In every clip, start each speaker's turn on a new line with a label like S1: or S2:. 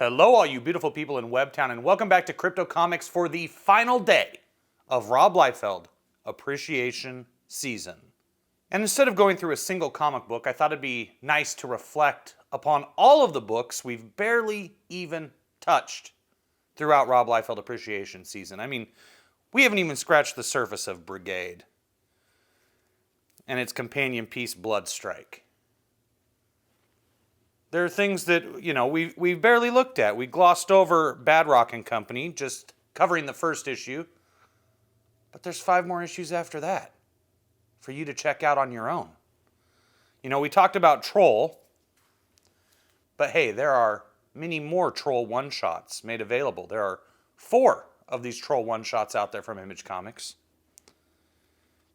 S1: Hello, all you beautiful people in Webtown, and welcome back to Crypto Comics for the final day of Rob Liefeld Appreciation Season. And instead of going through a single comic book, I thought it'd be nice to reflect upon all of the books we've barely even touched throughout Rob Liefeld Appreciation Season. I mean, we haven't even scratched the surface of Brigade and its companion piece, Bloodstrike. There are things that, we've barely looked at. We glossed over Bad Rock and Company, just covering the first issue. But there's 5 more issues after that for you to check out on your own. We talked about Troll, but hey, there are many more Troll one-shots made available. There are 4 of these Troll one-shots out there from Image Comics.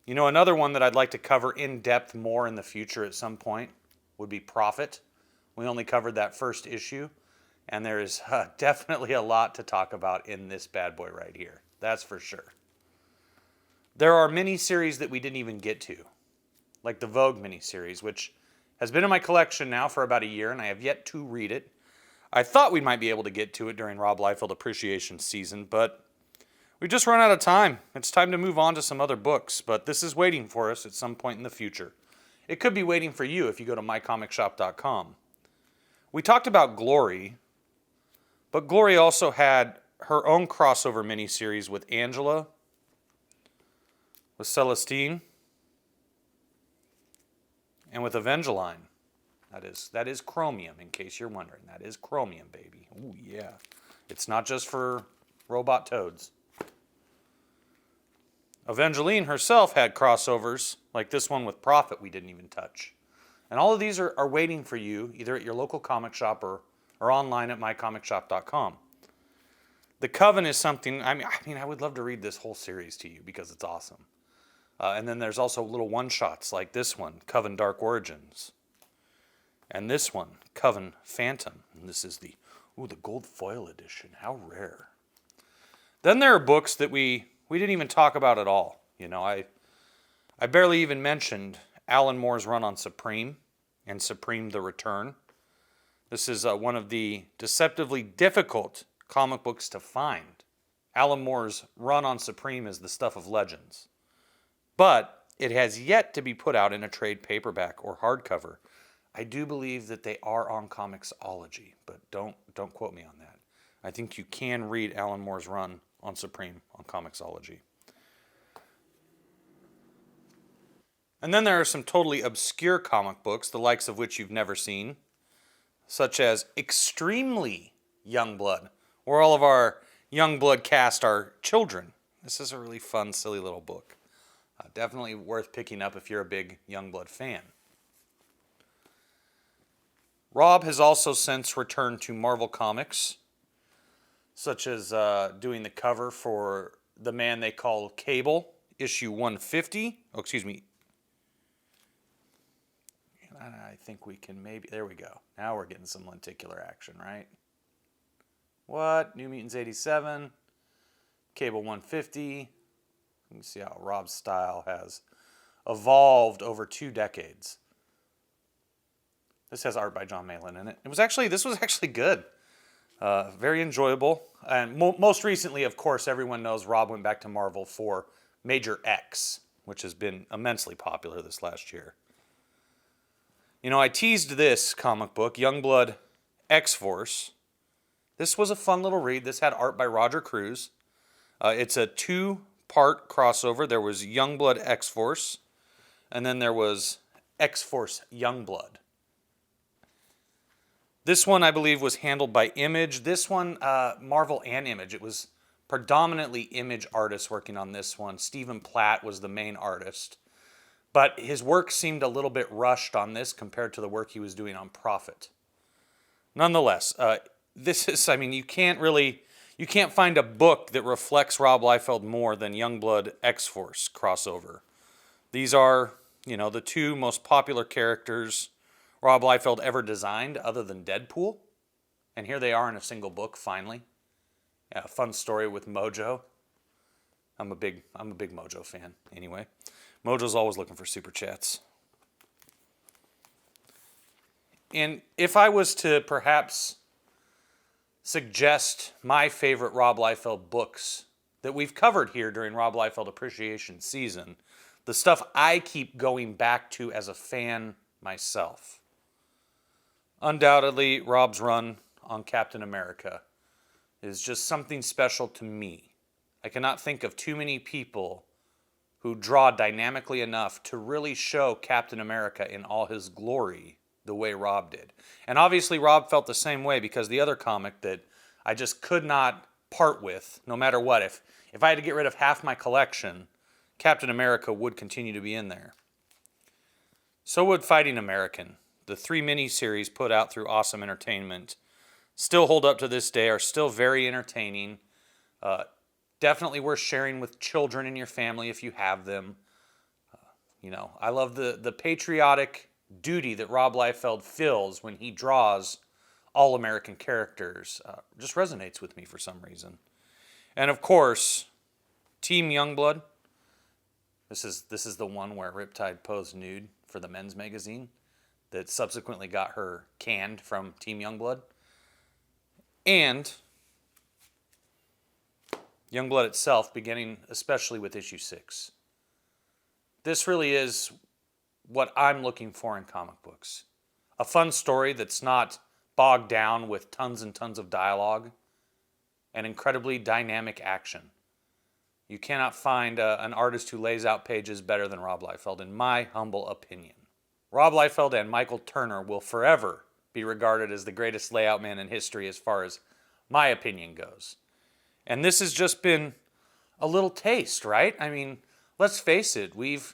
S1: Another one that I'd like to cover in depth more in the future at some point would be Prophet. We only covered that first issue, and there is definitely a lot to talk about in this bad boy right here. That's for sure. There are miniseries that we didn't even get to, like the Vogue miniseries, which has been in my collection now for about a year, and I have yet to read it. I thought we might be able to get to it during Rob Liefeld Appreciation Season, but we've just run out of time. It's time to move on to some other books, but this is waiting for us at some point in the future. It could be waiting for you if you go to mycomicshop.com. We talked about Glory, but Glory also had her own crossover miniseries with Angela, with Celestine, and with Evangeline. That is Chromium, in case you're wondering. That is Chromium, baby. Ooh, yeah. It's not just for robot toads. Evangeline herself had crossovers, like this one with Prophet we didn't even touch. And all of these are waiting for you, either at your local comic shop or online at mycomicshop.com. The Coven is something, I would love to read this whole series to you because it's awesome. And then there's also little one-shots like this one, Coven Dark Origins. And this one, Coven Phantom. And this is the gold foil edition. How rare. Then there are books that we didn't even talk about at all. I barely even mentioned Alan Moore's run on Supreme and Supreme the Return. This is one of the deceptively difficult comic books to find. Alan Moore's run on Supreme is the stuff of legends. But it has yet to be put out in a trade paperback or hardcover. I do believe that they are on Comixology, but don't quote me on that. I think you can read Alan Moore's run on Supreme on Comixology. And then there are some totally obscure comic books, the likes of which you've never seen, such as Extremely Youngblood, where all of our Youngblood cast are children. This is a really fun, silly little book. Definitely worth picking up if you're a big Youngblood fan. Rob has also since returned to Marvel Comics, such as doing the cover for The Man They Call Cable, issue 150. I think we can there we go. Now we're getting some lenticular action, right? What? New Mutants 87, Cable 150. You can see how Rob's style has evolved over 2 decades. This has art by John Malin in it. This was actually good. Very enjoyable. And most recently, of course, everyone knows Rob went back to Marvel for Major X, which has been immensely popular this last year. I teased this comic book, Youngblood X-Force. This was a fun little read. This had art by Roger Cruz. It's a 2-part crossover. There was Youngblood X-Force, and then there was X-Force Youngblood. This one, I believe, was handled by Image. This one, Marvel and Image. It was predominantly Image artists working on this one. Stephen Platt was the main artist. But his work seemed a little bit rushed on this compared to the work he was doing on Prophet. Nonetheless, this is, you can't find a book that reflects Rob Liefeld more than Youngblood X-Force crossover. These are, the 2 most popular characters Rob Liefeld ever designed other than Deadpool. And here they are in a single book, finally. Yeah, a fun story with Mojo. I'm a big Mojo fan, anyway. Mojo's always looking for super chats. And if I was to perhaps suggest my favorite Rob Liefeld books that we've covered here during Rob Liefeld Appreciation season, the stuff I keep going back to as a fan myself. Undoubtedly, Rob's run on Captain America is just something special to me. I cannot think of too many people who draw dynamically enough to really show Captain America in all his glory the way Rob did. And obviously Rob felt the same way, because the other comic that I just could not part with, no matter what, if I had to get rid of half my collection, Captain America would continue to be in there. So would Fighting American. The 3 miniseries put out through Awesome Entertainment still hold up to this day, are still very entertaining. Definitely worth sharing with children in your family if you have them. I love the patriotic duty that Rob Liefeld feels when he draws all-American characters. Just resonates with me for some reason. And of course, Team Youngblood. This is the one where Riptide posed nude for the men's magazine that subsequently got her canned from Team Youngblood. And Youngblood itself, beginning especially with issue 6. This really is what I'm looking for in comic books. A fun story that's not bogged down with tons and tons of dialogue and incredibly dynamic action. You cannot find an artist who lays out pages better than Rob Liefeld, in my humble opinion. Rob Liefeld and Michael Turner will forever be regarded as the greatest layout man in history as far as my opinion goes. And this has just been a little taste, right? I mean, let's face it, we've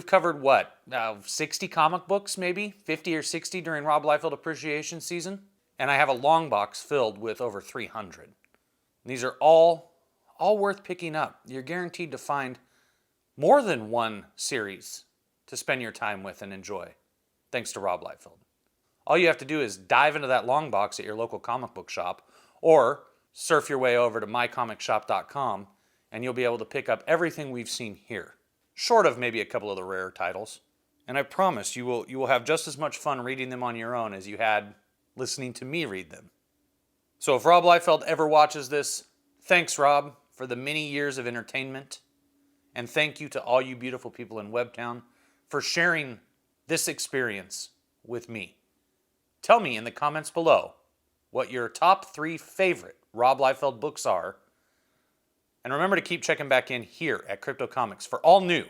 S1: covered what, 60 comic books maybe? 50 or 60 during Rob Liefeld Appreciation season? And I have a long box filled with over 300. These are all worth picking up. You're guaranteed to find more than one series to spend your time with and enjoy, thanks to Rob Liefeld. All you have to do is dive into that long box at your local comic book shop, or surf your way over to mycomicshop.com, and you'll be able to pick up everything we've seen here, short of maybe a couple of the rare titles. And I promise you will have just as much fun reading them on your own as you had listening to me read them. So if Rob Liefeld ever watches this, thanks, Rob, for the many years of entertainment. And thank you to all you beautiful people in Webtown for sharing this experience with me. Tell me in the comments below what your top 3 favorite Rob Liefeld books are. And remember to keep checking back in here at Crypto Comics for all new,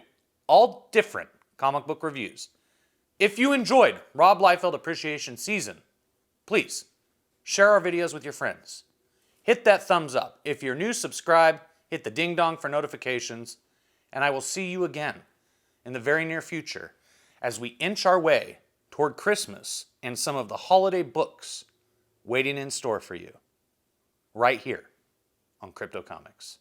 S1: all different comic book reviews. If you enjoyed Rob Liefeld Appreciation Season, please share our videos with your friends. Hit that thumbs up. If you're new, subscribe, hit the ding dong for notifications, and I will see you again in the very near future as we inch our way toward Christmas and some of the holiday books waiting in store for you right here on Crypto Comics.